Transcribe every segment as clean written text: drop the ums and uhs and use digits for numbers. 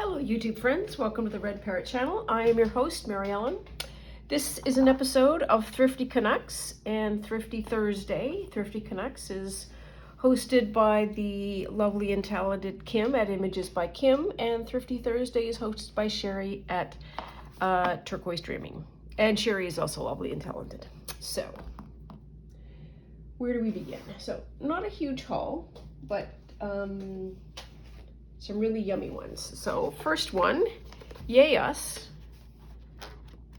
Hello YouTube friends, welcome to the Red Parrot channel. I am your host, Mary Ellen. This is an episode of Thrifty Canucks and Thrifty Thursday. Thrifty Canucks is hosted by the lovely and talented Kim at Images by Kim, and Thrifty Thursday is hosted by Sherry at Turquoise Dreaming. And Sherry is also lovely and talented. So, where do we begin? So, not a huge haul, but some really yummy ones. So first one, yay us,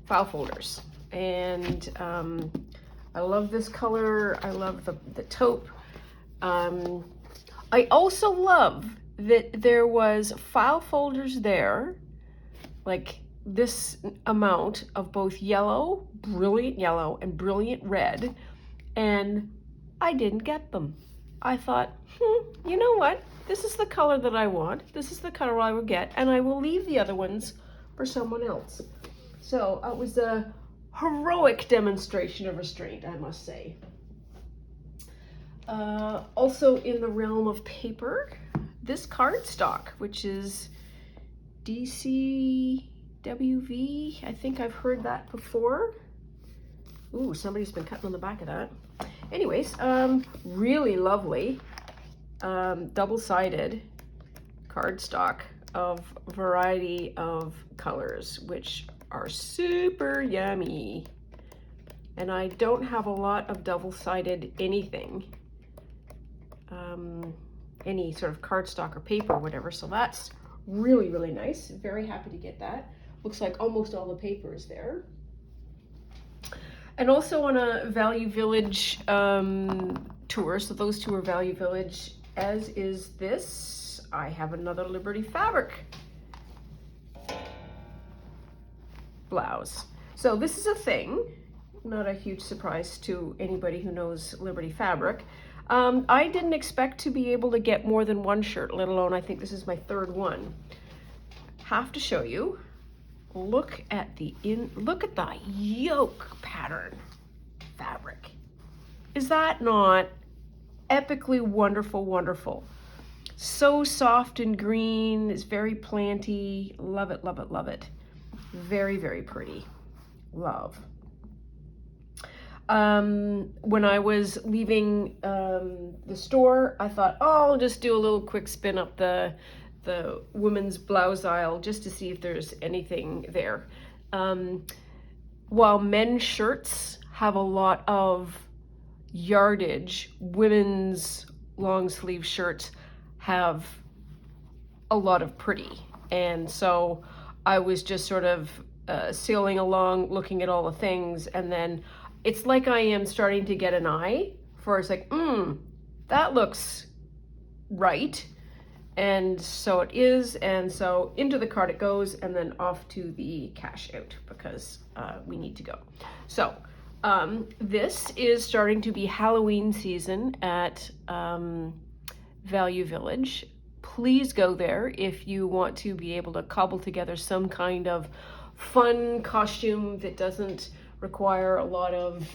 file folders. And I love this color. I love the taupe. I also love that there was file folders there, like this amount of both yellow, brilliant yellow, and brilliant red, and I didn't get them. I thought, you know what? This is the color that I want. This is the color I will get, and I will leave the other ones for someone else. So it was a heroic demonstration of restraint, I must say. Also in the realm of paper, this cardstock, which is DCWV. I think I've heard that before. Ooh, somebody's been cutting on the back of that. Anyways, really lovely. Double-sided cardstock of a variety of colors, which are super yummy. And I don't have a lot of double-sided anything, any sort of cardstock or paper or whatever, so that's really, really nice. Very happy to get that. Looks like almost all the paper is there. And also on a Value Village tour, so those two are Value Village, as is this. I have another Liberty Fabric blouse. So this is a thing, not a huge surprise to anybody who knows Liberty Fabric. I didn't expect to be able to get more than one shirt, let alone I think this is my third one. Have to show you. Look at the yoke pattern fabric. Is that not epically wonderful, wonderful? So soft and green, it's very planty. Love it, love it, love it. Very, very pretty. Love. When I was leaving the store, I thought, oh, I'll just do a little quick spin up the women's blouse aisle just to see if there's anything there. While men's shirts have a lot of yardage, women's long sleeve shirts have a lot of pretty. And so I was just sort of sailing along, looking at all the things, and then it's like I am starting to get an eye for, it's like, that looks right. And so it is, and so into the cart it goes, and then off to the cash out, because we need to go. So this is starting to be Halloween season at Value Village. Please go there if you want to be able to cobble together some kind of fun costume that doesn't require a lot of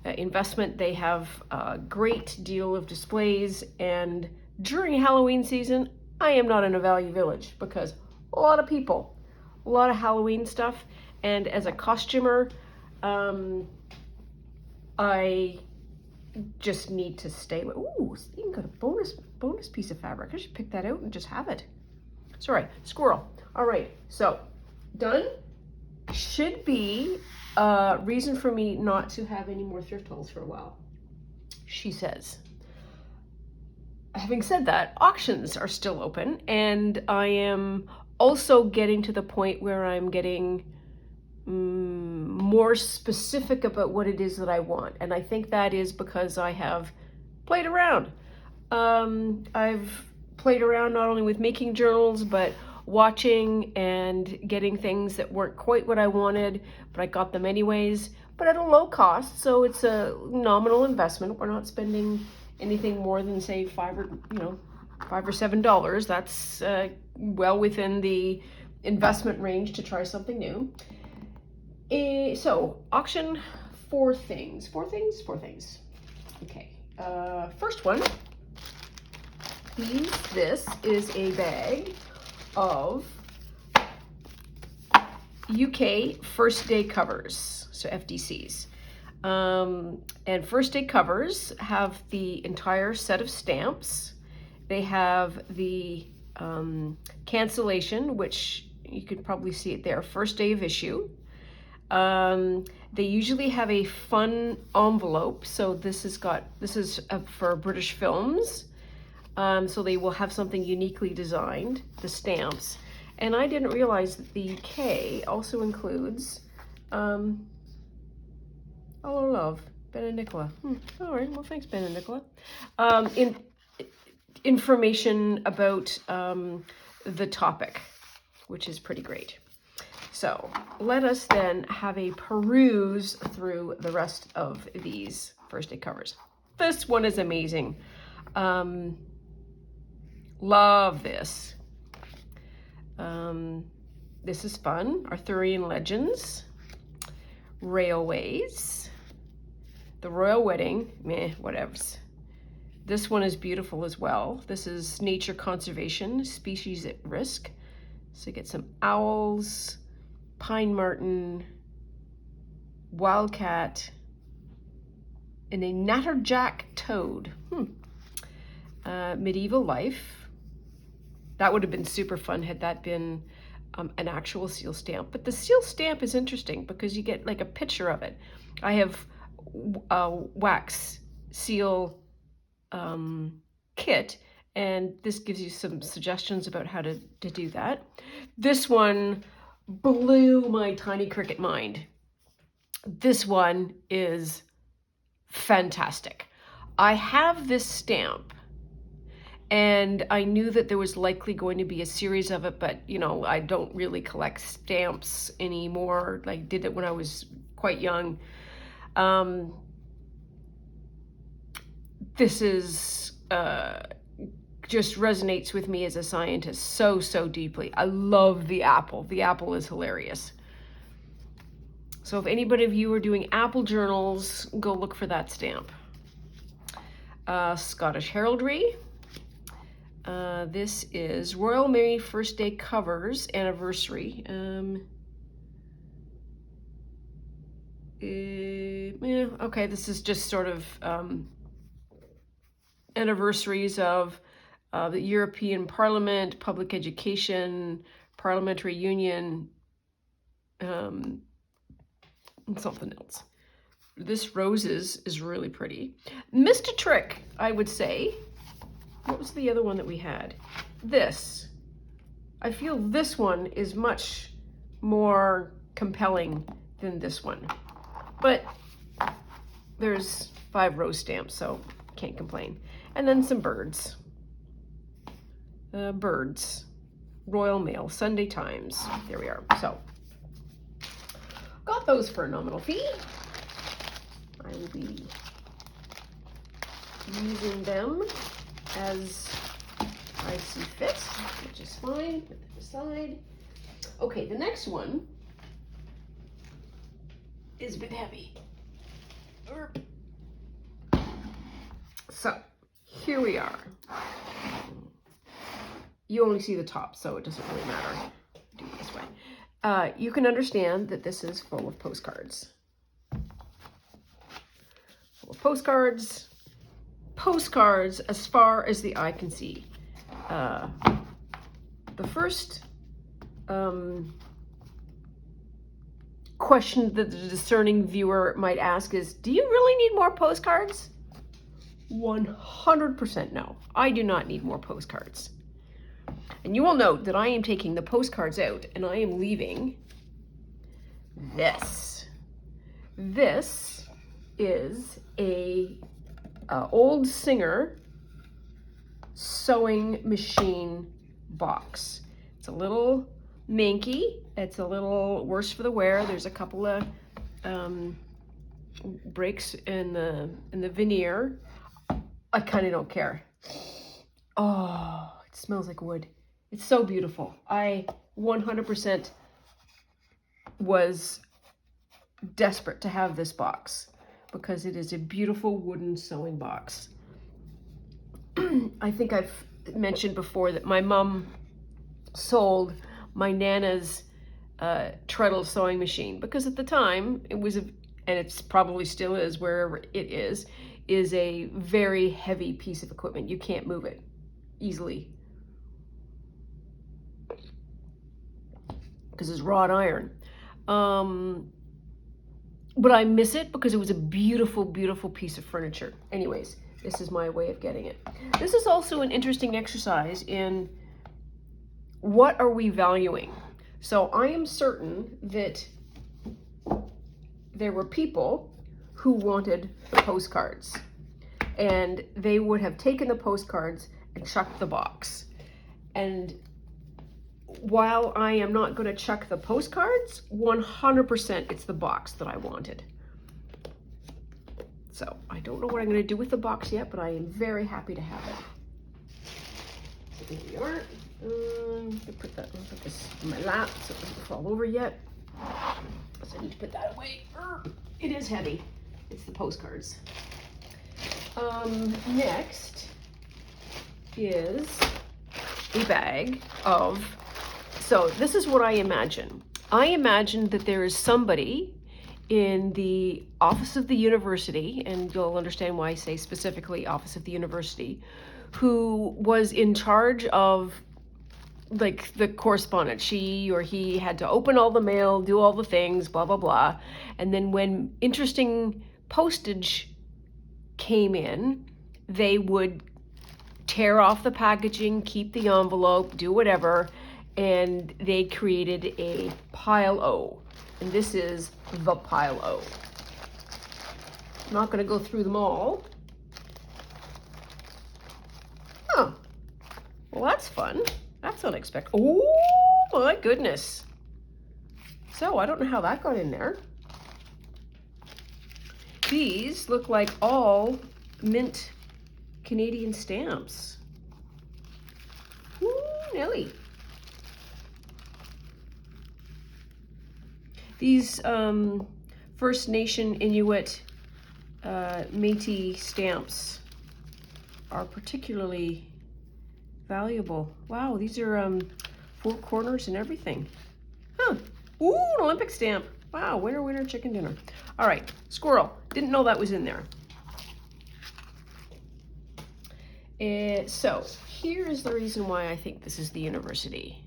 investment. They have a great deal of displays, and during Halloween season, I am not in a Value Village because a lot of people, a lot of Halloween stuff, and as a costumer, I just need to stay with, ooh, even got a bonus piece of fabric. I should pick that out and just have it. Sorry, squirrel. All right, so done. Should be a reason for me not to have any more thrift hauls for a while, she says. Having said that, auctions are still open, and I am also getting to the point where I'm getting more specific about what it is that I want. And I think that is because I have played around. I've played around not only with making journals, but watching and getting things that weren't quite what I wanted, but I got them anyways, but at a low cost. So it's a nominal investment. We're not spending anything more than, say, $5 or $7. That's well within the investment range to try something new. So auction, four things. Okay, first one is this is a bag of UK first day covers, so FDCs. And first day covers have the entire set of stamps. They have the cancellation, which you could probably see it there, first day of issue. They usually have a fun envelope. So this is for British films. So they will have something uniquely designed, the stamps. And I didn't realize that the UK also includes, oh, love, Ben and Nicola. All right, well, thanks, Ben and Nicola. Information about the topic, which is pretty great. So let us then have a peruse through the rest of these first day covers. This one is amazing. Love this. This is fun. Arthurian Legends, Railways, The Royal Wedding, meh, whatevs. This one is beautiful as well. This is Nature Conservation, Species at Risk. So you get some owls, pine marten, wildcat, and a natterjack toad. Medieval life. That would have been super fun had that been an actual seal stamp. But the seal stamp is interesting because you get like a picture of it. I have a wax seal kit, and this gives you some suggestions about how to do that. This one blew my tiny cricket mind. This one is fantastic. I have this stamp, and I knew that there was likely going to be a series of it, but you know, I don't really collect stamps anymore. I did it when I was quite young. This is just resonates with me as a scientist so deeply. I love the apple. The apple is hilarious. So if anybody of you are doing apple journals, go look for that stamp. Scottish Heraldry. This is Royal Mary First Day Covers Anniversary. Okay, this is just sort of anniversaries of the European Parliament, public education, parliamentary union, and something else. This roses is really pretty. Missed a trick, I would say. What was the other one that we had? This. I feel this one is much more compelling than this one. But there's 5 rose stamps, so can't complain. And then some birds. Birds. Royal Mail, Sunday Times. There we are. So, got those for a nominal fee. I will be using them as I see fit, which is fine. Put that aside. Okay, the next one is a bit heavy. So, here we are. You only see the top, so it doesn't really matter. Do it this way. You can understand that this is full of postcards. Full of postcards. Postcards as far as the eye can see. The first question that the discerning viewer might ask is, do you really need more postcards? 100% no. I do not need more postcards. And you will note that I am taking the postcards out and I am leaving this. This is a old Singer sewing machine box. It's a little manky. It's a little worse for the wear. There's a couple of breaks in the veneer. I kind of don't care. Oh, it smells like wood. It's so beautiful. I 100% was desperate to have this box because it is a beautiful wooden sewing box. I think I've mentioned before that my mom sold my Nana's treadle sewing machine, because at the time it was, and it's probably still is wherever it is a very heavy piece of equipment. You can't move it easily because it's wrought iron. But I miss it because it was a beautiful, beautiful piece of furniture. Anyways, this is my way of getting it. This is also an interesting exercise in what are we valuing. So I am certain that there were people who wanted the postcards, and they would have taken the postcards and chucked the box. And while I am not going to chuck the postcards, 100% it's the box that I wanted. So I don't know what I'm going to do with the box yet, but I am very happy to have it. So here we are. Put this in my lap so it doesn't fall over yet. So I need to put that away. It is heavy. It's the postcards. Next is a bag of, so this is what I imagine. I imagine that there is somebody in the office of the university, and you'll understand why I say specifically office of the university, who was in charge of like the correspondence. She or he had to open all the mail, do all the things, blah, blah, blah. And then when interesting postage came in, they would tear off the packaging, keep the envelope, do whatever, and they created a pile O. And this is the pile O. I'm not going to go through them all. Oh, well, that's fun. That's unexpected. Oh my goodness. So I don't know how that got in there. These look like all mint Canadian stamps. Ooh, Nelly. These First Nation Inuit Métis stamps are particularly valuable. Wow, these are 4 corners and everything. Huh. Ooh, an Olympic stamp. Wow, winner, winner, chicken dinner. All right, squirrel. Didn't know that was in there. So here's the reason why I think this is the university.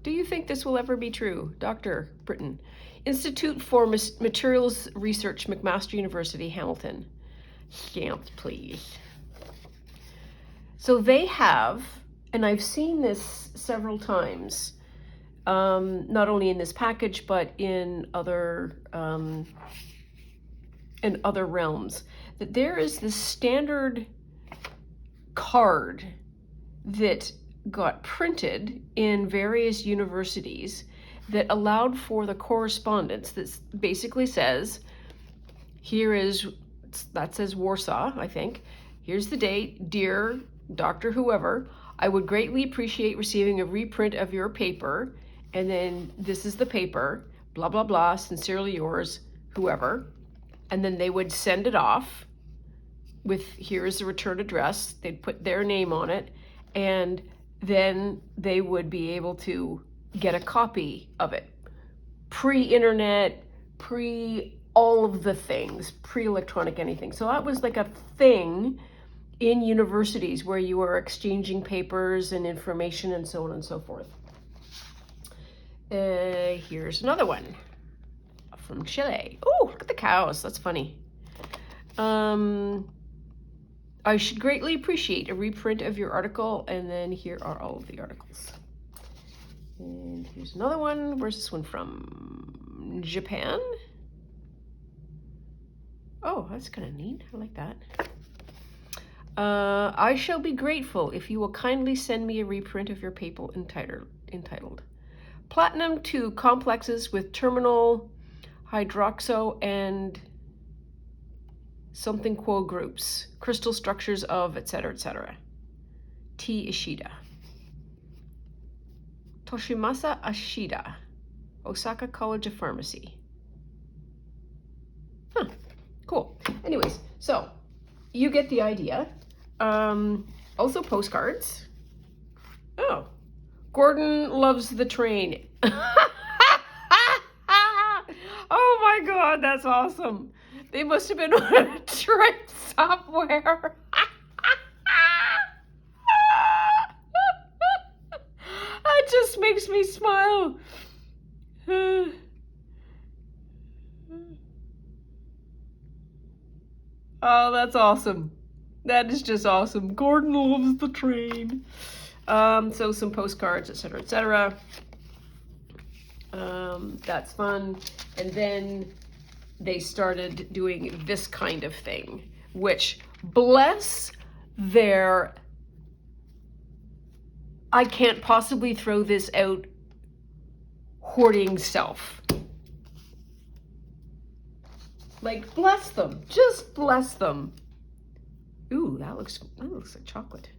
Do you think this will ever be true? Dr. Britton. Institute for Materials Research, McMaster University, Hamilton. Stamped, please. So they have, and I've seen this several times, not only in this package, but in other realms, that there is this standard card that got printed in various universities that allowed for the correspondence that basically says, here is, that says Warsaw, I think, here's the date, dear Dr. Whoever, I would greatly appreciate receiving a reprint of your paper, and then this is the paper, blah, blah, blah, sincerely yours, whoever, and then they would send it off with, here is the return address, they'd put their name on it, and then they would be able to get a copy of it. Pre-internet, all of the things, pre-electronic anything. So that was like a thing in universities where you were exchanging papers and information and so on and so forth. Here's another one from Chile. Oh, look at the cows. That's funny. I should greatly appreciate a reprint of your article, and then here are all of the articles. And here's another one. Where's this one from? Japan? Oh, that's kind of neat. I like that. I shall be grateful if you will kindly send me a reprint of your paper entitled Platinum to Complexes with Terminal Hydroxo and something quo groups, crystal structures of, etc., etc. T. Ishida. Toshimasa Ashida, Osaka College of Pharmacy. Huh, cool. Anyways, so you get the idea. Also postcards. Oh, Gordon loves the train. Oh my God, that's awesome. They must have been on a trip somewhere. That just makes me smile. Oh, that's awesome. That is just awesome. Gordon loves the train. So some postcards, etc., etc. That's fun. And then they started doing this kind of thing, which, bless their, I can't possibly throw this out hoarding self. Like, bless them. Just bless them. Ooh, that looks like chocolate.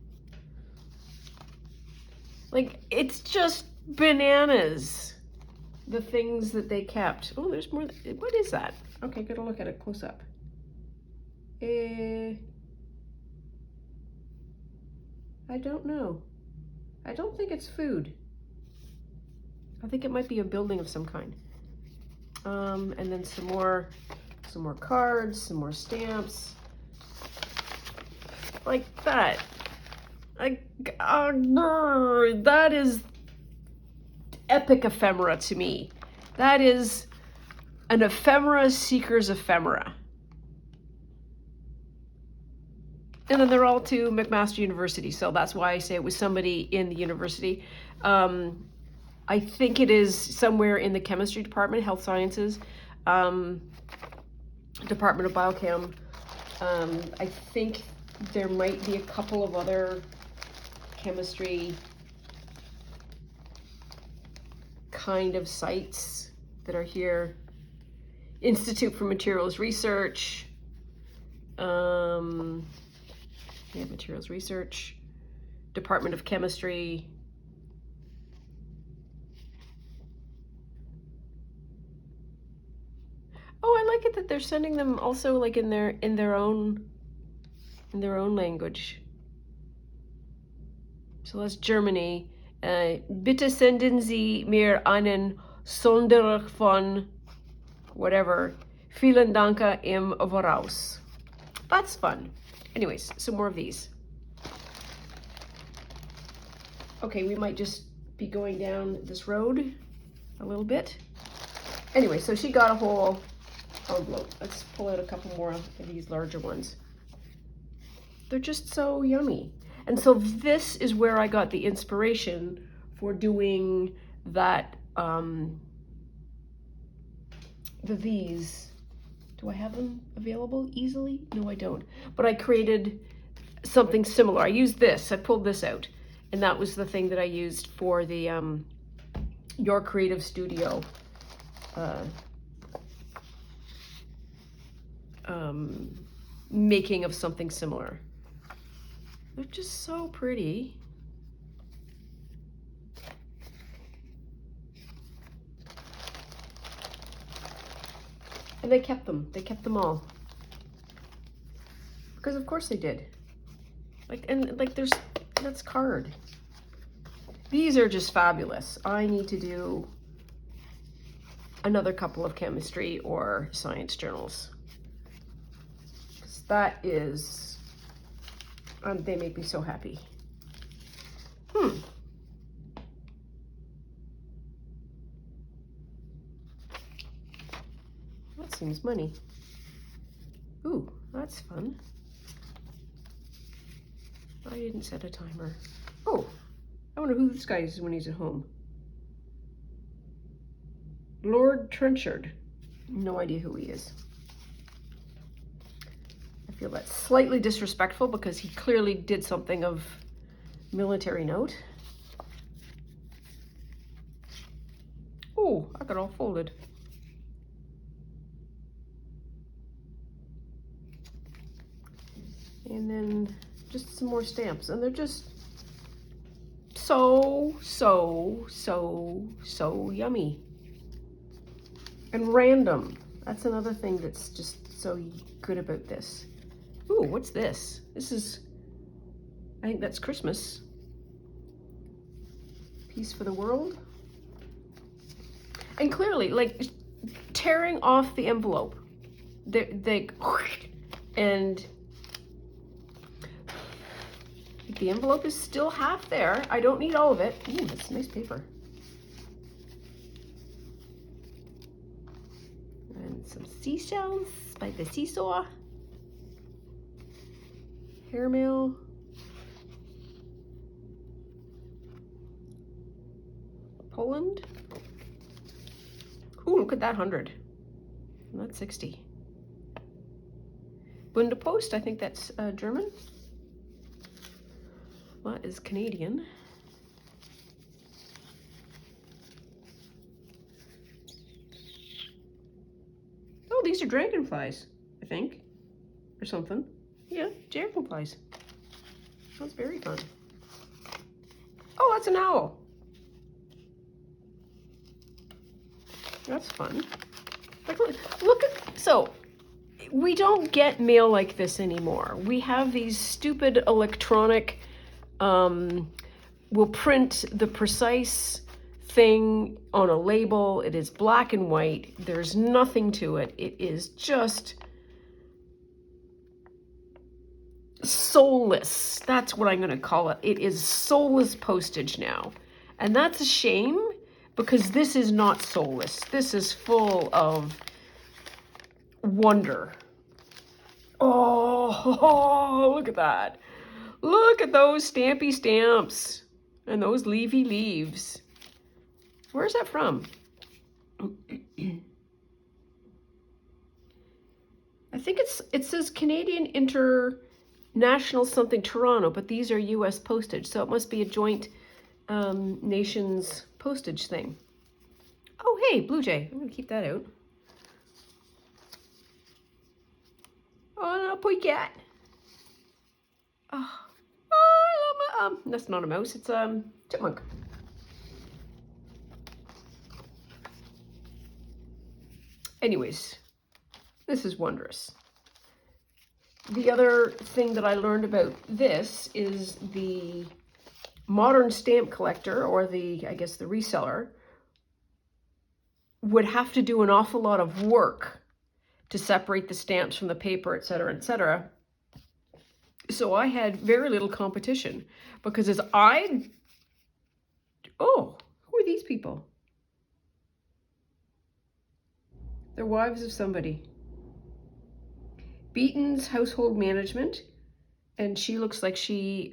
Like, it's just bananas, the things that they kept. Oh, there's more. What is that? Okay, gotta look at it close up. I don't know. I don't think it's food. I think it might be a building of some kind. And then some more cards, some more stamps. Like that. That is epic ephemera to me. That is an ephemera seeker's ephemera. And then they're all to McMaster University, so that's why I say it was somebody in the university. I think it is somewhere in the chemistry department, health sciences, Department of Biochem. I think there might be a couple of other chemistry kind of sites that are here. Institute for Materials Research. Yeah, Materials Research. Department of Chemistry. Oh, I like it that they're sending them also like in their own language. So that's Germany. Bitte senden Sie mir einen Sonderung von whatever. Vielen Dank im Voraus. That's fun. Anyways, some more of these. Okay, we might just be going down this road a little bit. Anyway, so she got a whole envelope. Let's pull out a couple more of these larger ones. They're just so yummy. And so this is where I got the inspiration for doing that, these. Do I have them available easily? No, I don't. But I created something similar. I used this, I pulled this out. And that was the thing that I used for the Your Creative Studio making of something similar. They're just so pretty. And they kept them all. Because of course they did. That's card. These are just fabulous. I need to do another couple of chemistry or science journals. That is, they make me so happy. That seems money. Ooh, that's fun. I didn't set a timer. Oh, I wonder who this guy is when he's at home. Lord Trenchard. No idea who he is. I feel that's slightly disrespectful because he clearly did something of military note. Oh, I got all folded. And then just some more stamps, and they're just so yummy and random. That's another thing that's just so good about this. Ooh, what's this? This is, I think that's Christmas. Peace for the world. And clearly, like, tearing off the envelope, and the envelope is still half there. I don't need all of it. Ooh, that's nice paper. And some seashells by the seesaw. Hair mail. Poland. Ooh, look at that 100. Not 60. Bunde Post, I think that's German. That is Canadian. Oh, these are dragonflies, I think. Or something. Yeah, dragonflies. That's very fun. Oh, that's an owl. That's fun. Like, look at, so we don't get mail like this anymore. We have these stupid electronic, we'll print the precise thing on a label. It is black and white. There's nothing to it. It is just soulless. That's what I'm going to call it. It is soulless postage now. And that's a shame, because this is not soulless. This is full of wonder. Oh, look at that. Look at those stampy stamps and those leafy leaves. Where's that from? I think it says Canadian International something Toronto, but these are US postage, so it must be a joint nations postage thing. Oh, hey, Blue Jay. I'm going to keep that out. Oh, no, poor cat. Oh, that's not a mouse. It's a chipmunk. Anyways, this is wondrous. The other thing that I learned about this is the modern stamp collector, or I guess the reseller, would have to do an awful lot of work to separate the stamps from the paper, etc., etc. So I had very little competition, because oh, who are these people? They're wives of somebody. Beaton's Household Management, and she looks like she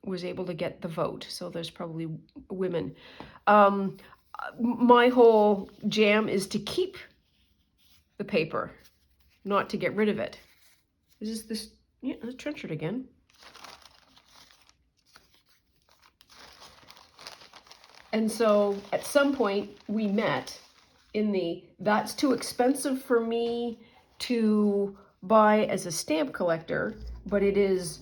was able to get the vote, so there's probably women. My whole jam is to keep the paper, not to get rid of it. Is this, yeah, let's trench it again. And so at some point we met in that's too expensive for me to buy as a stamp collector, but it is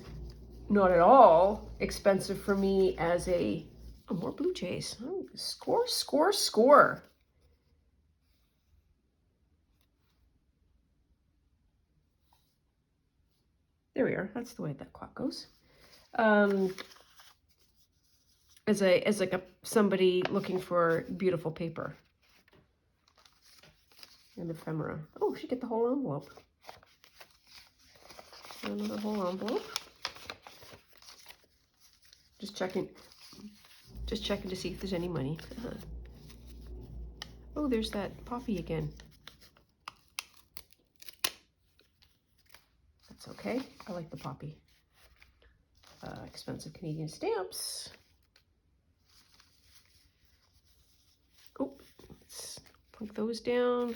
not at all expensive for me as more Blue Jays. Oh, score, score, score. There we are. That's the way that clock goes. As like somebody looking for beautiful paper. And ephemera. Oh, we should get the whole envelope. Another whole envelope. Just checking to see if there's any money. Oh, there's that poppy again. That's okay. I like the poppy. Expensive Canadian stamps. Oh, let's plunk those down.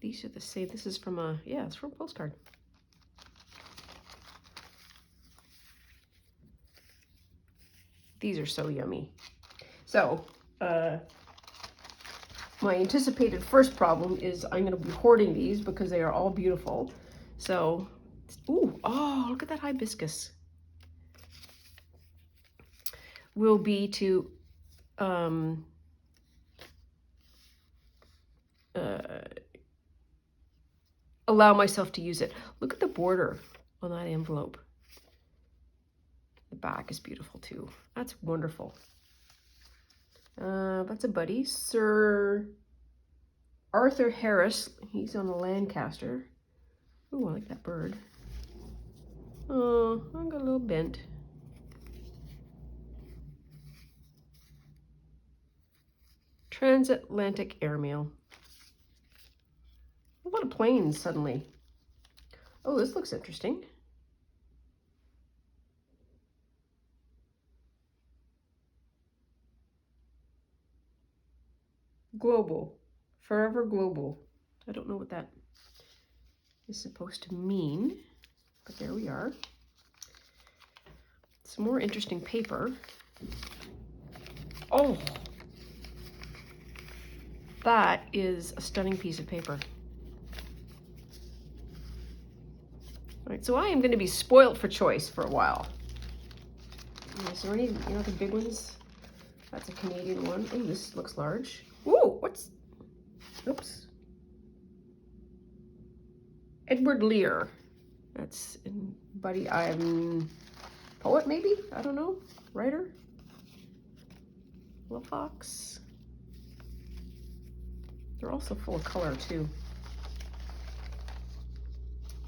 These are the same. This is from it's from a postcard. These are so yummy. So, my anticipated first problem is I'm going to be hoarding these because they are all beautiful. So, ooh, oh, look at that hibiscus. Will be to allow myself to use it. Look at the border on that envelope. The back is beautiful too. That's wonderful. That's a buddy, Sir Arthur Harris. He's on the Lancaster. Ooh, I like that bird. Oh, I got a little bent. Transatlantic airmail. A lot of planes suddenly. Oh, this looks interesting. Global. Forever global. I don't know what that is supposed to mean, but there we are. Some more interesting paper. Oh, that is a stunning piece of paper. All right, so I am going to be spoiled for choice for a while. Is there any, the big ones? That's a Canadian one. Oh, this looks large. Ooh, oops. Edward Lear. That's buddy. I'm poet, maybe? I don't know. Writer. Little fox. They're also full of color too.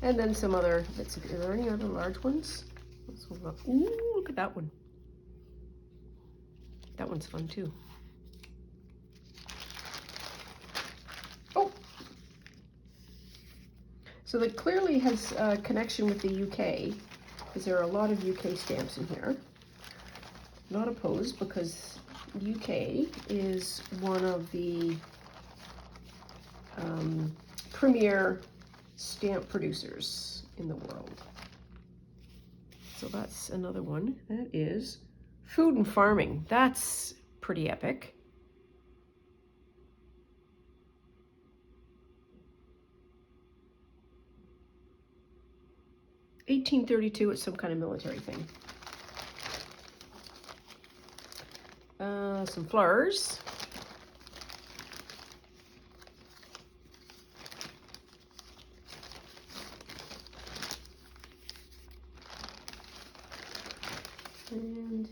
And then some other bits of, are there any other large ones? Ooh, look at that one. That one's fun too. Oh! So that clearly has a connection with the UK, because there are a lot of UK stamps in here. Not opposed, because UK is one of the premier stamp producers in the world. So that's another one. That is Food and Farming. That's pretty epic. (1832). It's some kind of military thing. Some flowers. And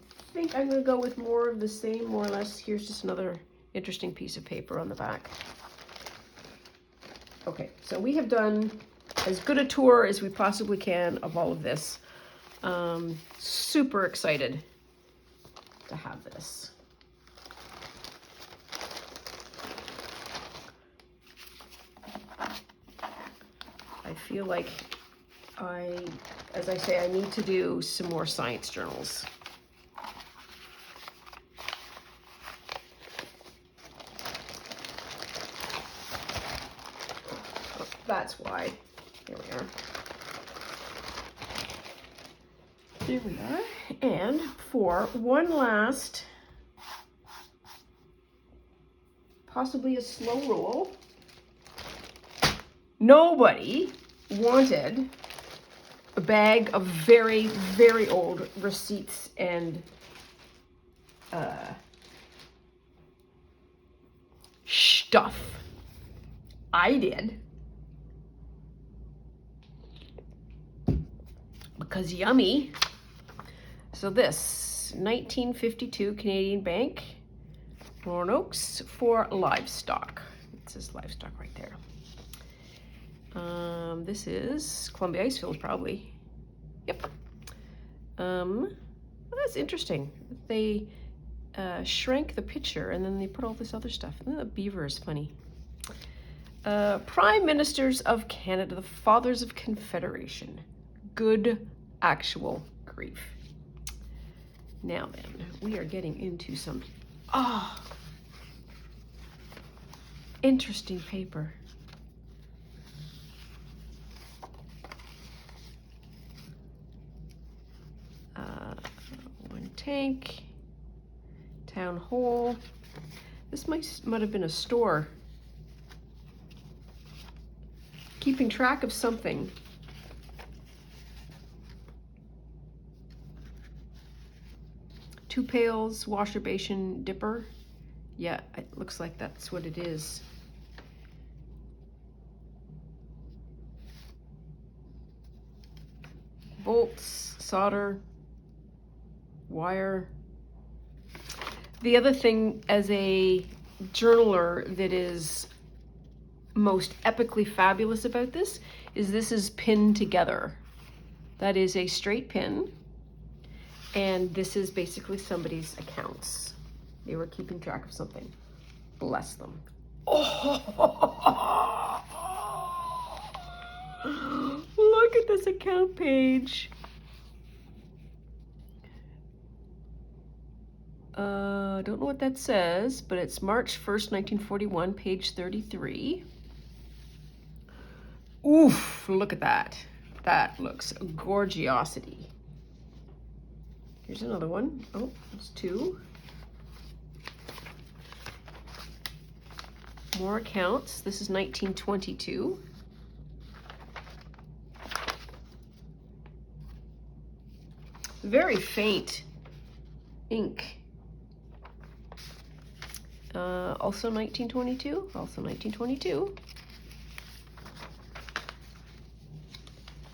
I think I'm going to go with more of the same, more or less. Here's just another interesting piece of paper on the back. Okay, so we have done as good a tour as we possibly can of all of this. Super excited to have this. I feel like as I say, I need to do some more science journals. Oh, that's why. There we are. There we are. And for one last, possibly a slow roll, nobody wanted a bag of very, very old receipts and stuff. I did. Because yummy. So this, 1952 Canadian Bank, Roanoke's for livestock. It says livestock right there. This is Columbia Icefields, probably. Yep. Well, that's interesting. They shrank the picture and then they put all this other stuff. And the beaver is funny. Prime Ministers of Canada, the Fathers of Confederation. Good actual grief. Now then, we are getting into some interesting paper. One tank, town hall. This might have been a store. Keeping track of something. Two pails, washer basin, dipper. Yeah, it looks like that's what it is. Bolts, solder, wire. The other thing as a journaler that is most epically fabulous about this is pinned together. That is a straight pin, and this is basically somebody's accounts. They were keeping track of something. Bless them. Oh, look at this account page. Don't know what that says, but it's March 1st, 1941, page 33. Oof, look at that. That looks a gorgeosity. Here's another one. Oh, it's two. More accounts. This is 1922. Very faint ink. Also 1922. Also 1922.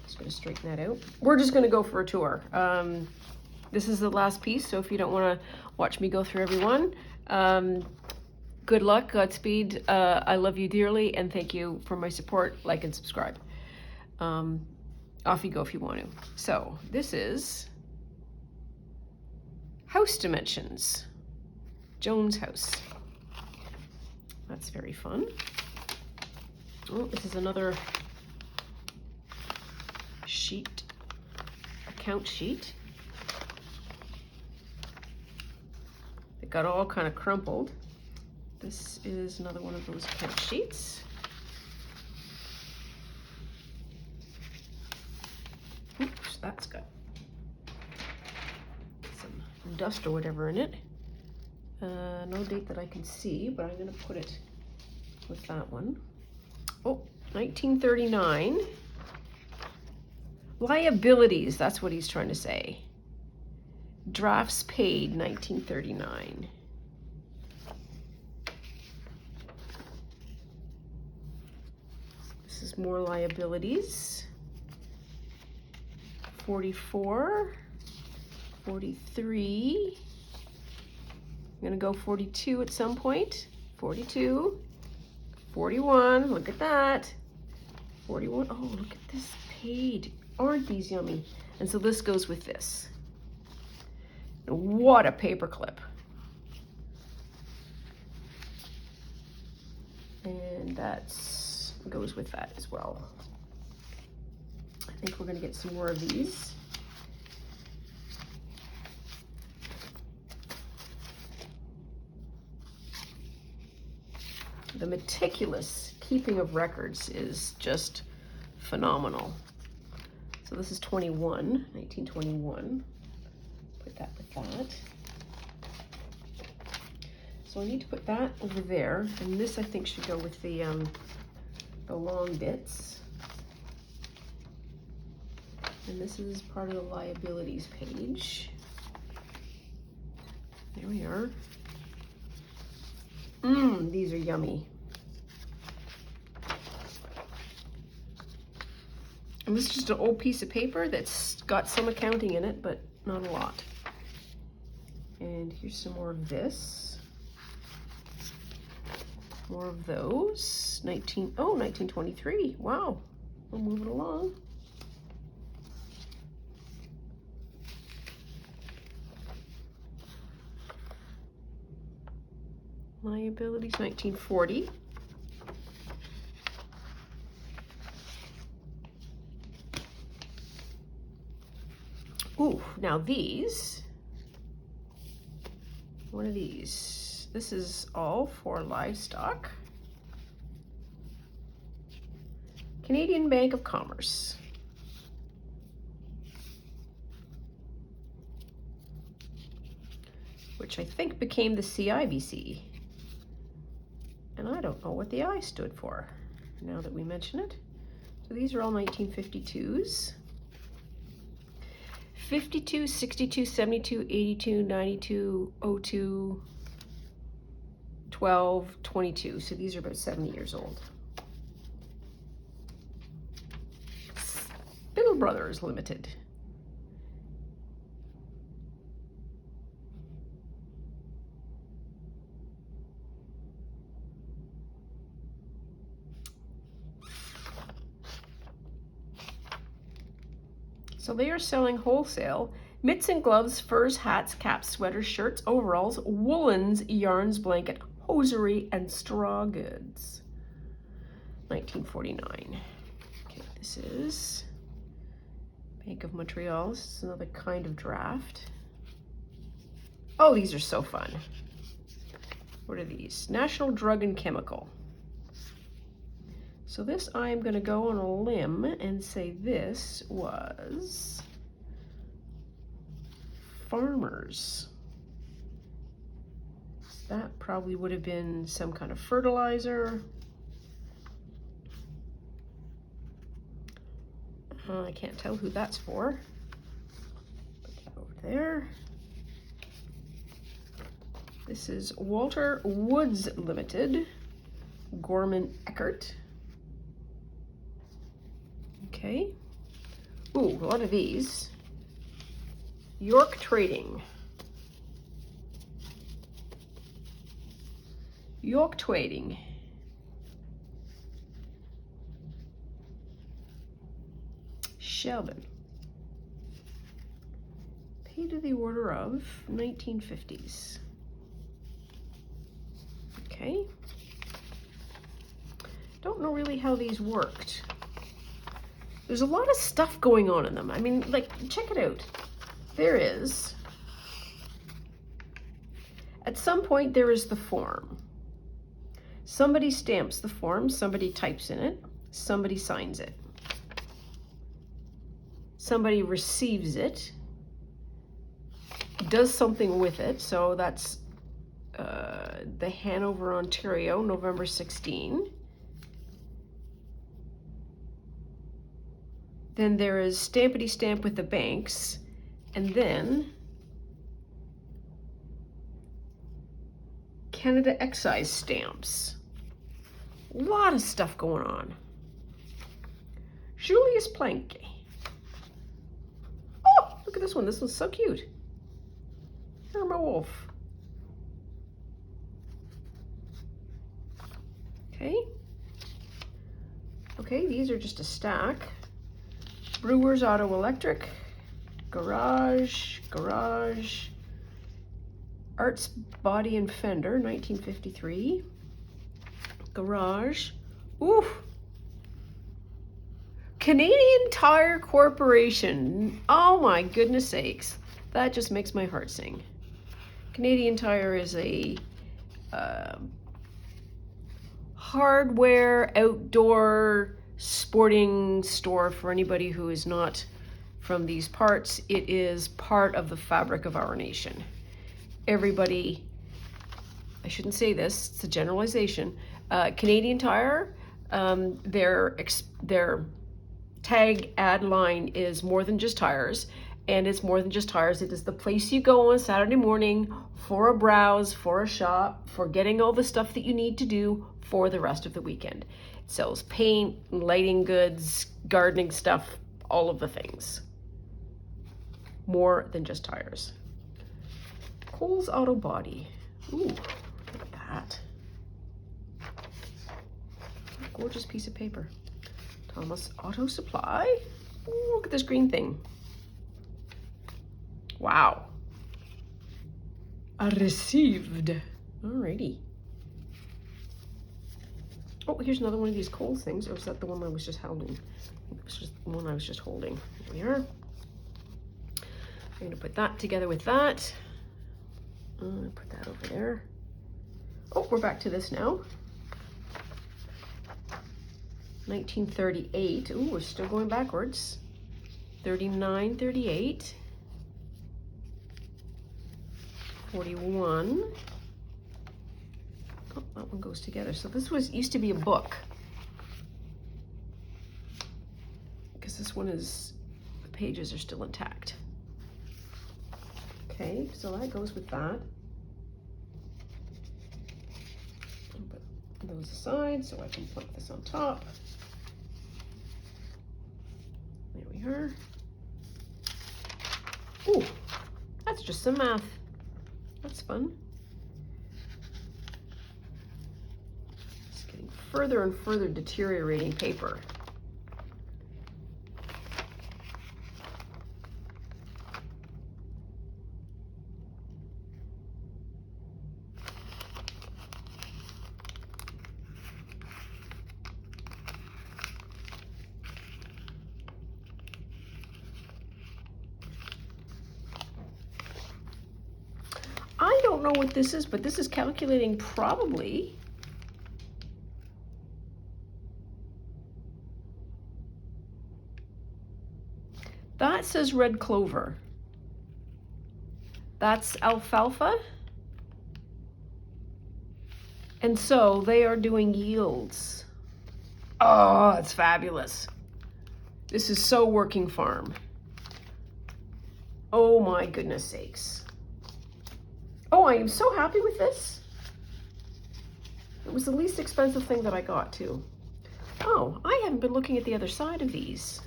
Just going to straighten that out. We're just going to go for a tour. This is the last piece, so if you don't want to watch me go through every one, good luck, Godspeed. I love you dearly, and thank you for my support. Like and subscribe. Off you go if you want to. So this is House Dimensions, Joan's house. That's very fun. Oh, this is another sheet, account sheet. It got all kind of crumpled. This is another one of those account sheets. Oops, that's got some dust or whatever in it. No date that I can see, but I'm going to put it with that one. Oh, 1939. Liabilities, that's what he's trying to say. Drafts paid, 1939. This is more liabilities. 44, 43. I'm gonna go 42 at some point. 42, 41, look at that. 41, oh, look at this paid. Aren't these yummy? And so this goes with this. What a paperclip. And that goes with that as well. I think we're gonna get some more of these. The meticulous keeping of records is just phenomenal. So this is 1921. Put that with that. So I need to put that over there, and this I think should go with the long bits. And this is part of the liabilities page. There we are. These are yummy. And this is just an old piece of paper that's got some accounting in it, but not a lot. And here's some more of this. More of those. 1923. Wow. We'll move it along. Liabilities, 1940. Ooh, now these, what are these? This is all for livestock. Canadian Bank of Commerce. Which I think became the CIBC. And I don't know what the I stood for, now that we mention it. So these are all 1952s. 52, 62, 72, 82, 92, 02, 12, 22. So these are about 70 years old. Spittle Brothers Limited. So they are selling wholesale. Mitts and gloves, furs, hats, caps, sweaters, shirts, overalls, woolens, yarns, blanket, hosiery, and straw goods. 1949. Okay, this is Bank of Montreal. This is another kind of draft. Oh, these are so fun. What are these? National Drug and Chemical. So this, I'm going to go on a limb and say this was Farmers. That probably would have been some kind of fertilizer. I can't tell who that's for. Put that over there. This is Walter Woods Limited, Gorman Eckert. Okay. Ooh, a lot of these. York Trading. York Trading. Shelburne. Paid to the order of 1950s. Okay. Don't know really how these worked. There's a lot of stuff going on in them. I mean, like, check it out. There is, at some point there is the form. Somebody stamps the form, somebody types in it, somebody signs it. Somebody receives it, does something with it, so that's the Hanover, Ontario, November 16. Then there is stampity stamp with the banks, and then Canada excise stamps. A lot of stuff going on. Julius Planck. Oh, look at this one. This one's so cute. Irma Wolf. Okay. Okay, these are just a stack. Brewers Auto Electric. Garage. Arts Body and Fender, 1953. Garage. Ooh. Canadian Tire Corporation. Oh my goodness sakes. That just makes my heart sing. Canadian Tire is a hardware, outdoor, sporting store for anybody who is not from these parts. It is part of the fabric of our nation. Everybody, I shouldn't say this, it's a generalization. Canadian Tire, their tag ad line is more than just tires, and it's more than just tires. It is the place you go on Saturday morning for a browse, for a shop, for getting all the stuff that you need to do for the rest of the weekend. It sells paint, lighting goods, gardening stuff, all of the things. More than just tires. Coles Auto Body. Ooh, look at that. Gorgeous piece of paper. Thomas Auto Supply. Ooh, look at this green thing. Wow. Received. Alrighty. Oh, here's another one of these Coles things. Or was that the one I was just holding? It was just the one I was just holding. There we are. I'm going to put that together with that. Put that over there. Oh, we're back to this now. 1938. Ooh, we're still going backwards. 39, 38. 41. Oh, that one goes together. So this used to be a book. Because this one is, the pages are still intact. Okay, so that goes with that. I'll put those aside so I can put this on top. There we are. Ooh, that's just some math. That's fun. It's getting further and further deteriorating paper. don't know what this is, but this is calculating probably that says red clover. That's alfalfa. And so they are doing yields. Oh, it's fabulous. This is so working farm. Oh my goodness sakes. Oh, I am so happy with this. It was the least expensive thing that I got too. Oh, I haven't been looking at the other side of these.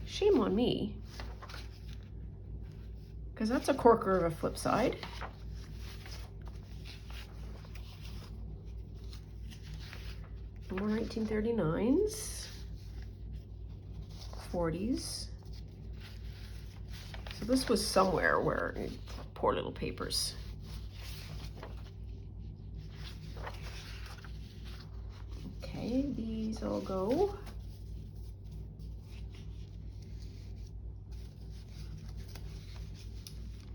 Shame on me. Because that's a corker of a flip side. More 1939s, 40s. So this was somewhere where, poor little papers. Okay, these all go.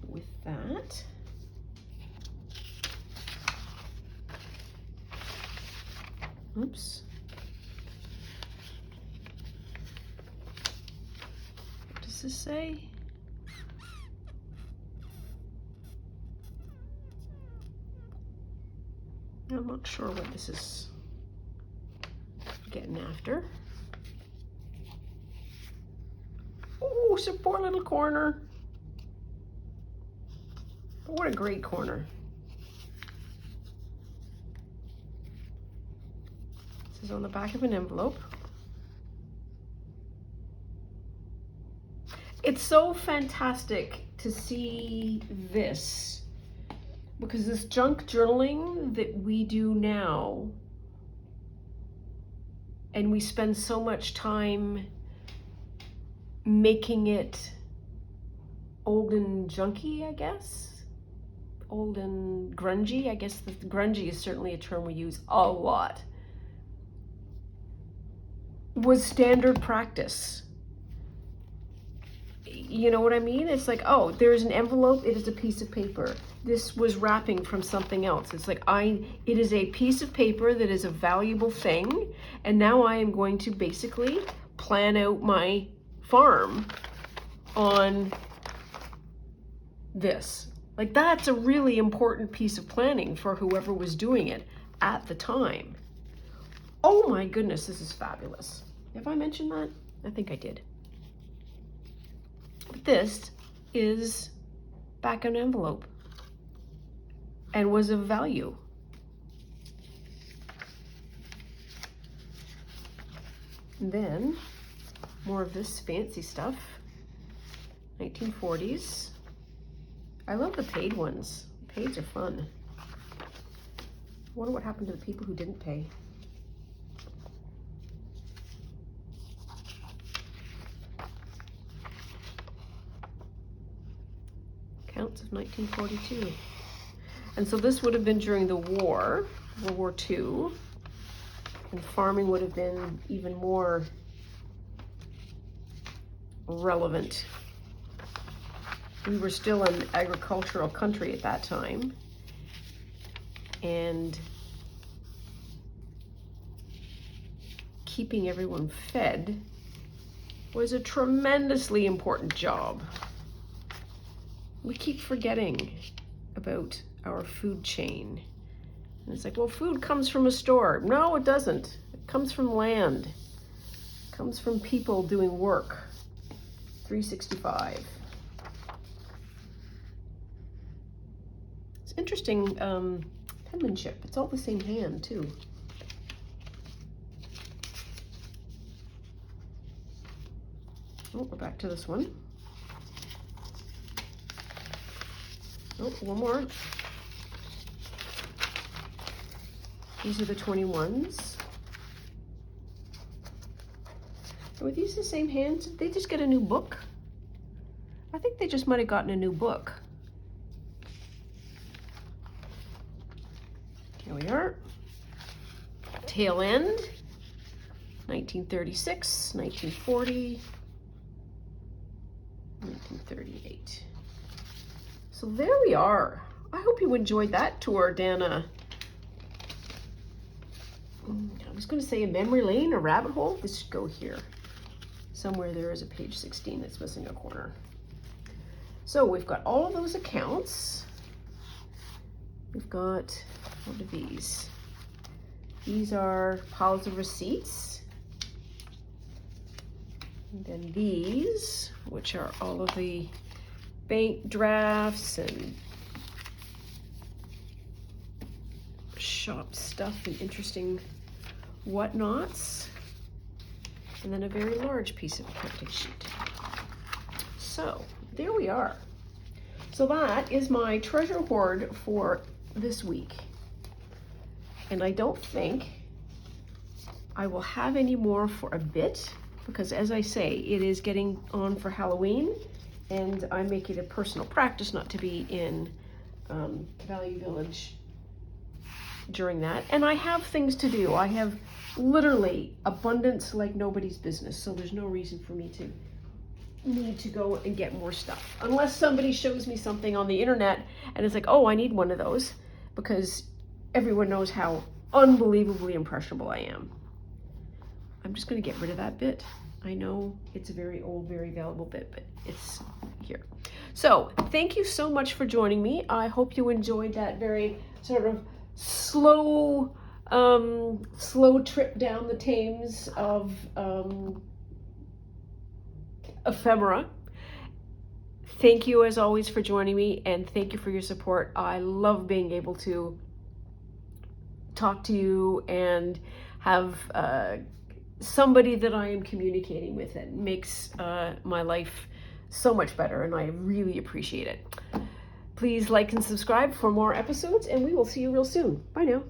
With that. Oops. What does this say? I'm not sure what this is getting after. Oh, it's a poor little corner. What a great corner. This is on the back of an envelope. It's so fantastic to see this, because this junk journaling that we do now, and we spend so much time making it old and junky, I guess. Old and grungy. I guess the grungy is certainly a term we use a lot. Was standard practice. You know what I mean? It's like, oh, there's an envelope, it is a piece of paper. This was wrapping from something else. It's like, it is a piece of paper that is a valuable thing, and now I am going to basically plan out my farm on this. Like, that's a really important piece of planning for whoever was doing it at the time. Oh my goodness, this is fabulous. Have I mentioned that? I think I did. But this is back in an envelope and was of value. And then more of this fancy stuff. 1940s. I love the paid ones. Paids are fun. I wonder what happened to the people who didn't pay. Counts of 1942. And so this would have been during the war, World War II, and farming would have been even more relevant. We were still an agricultural country at that time, and keeping everyone fed was a tremendously important job. We keep forgetting about our food chain. And it's like, well, food comes from a store. No, it doesn't. It comes from land. It comes from people doing work. 365. It's interesting penmanship. It's all the same hand, too. Oh, we're back to this one. Oh, one more. These are the 21s. Were these the same hands? Did they just get a new book? I think they just might have gotten a new book. Here we are. Tail end. 1936, 1940, 1938. So there we are. I hope you enjoyed that tour down I was going to say a memory lane, a rabbit hole. This should go here. Somewhere there is a page 16 that's missing a corner. So we've got all of those accounts. We've got, what are these? These are piles of receipts. And then these, which are all of the bank drafts and shop stuff and interesting whatnots. And then a very large piece of accounting sheet. So there we are. So that is my treasure hoard for this week. And I don't think I will have any more for a bit, because as I say, it is getting on for Halloween, and I make it a personal practice not to be in Value Village during that. And I have things to do. I have literally abundance like nobody's business, so there's no reason for me to need to go and get more stuff, unless somebody shows me something on the internet and it's like, oh, I need one of those, because everyone knows how unbelievably impressionable I am. I'm just going to get rid of that bit. I know it's a very old, very valuable bit, but it's here. So thank you so much for joining me. I hope you enjoyed that very sort of slow trip down the Thames of ephemera. Thank you as always for joining me, and thank you for your support. I love being able to talk to you and have somebody that I am communicating with. It makes my life so much better, and I really appreciate it. Please like and subscribe for more episodes, and we will see you real soon. Bye now.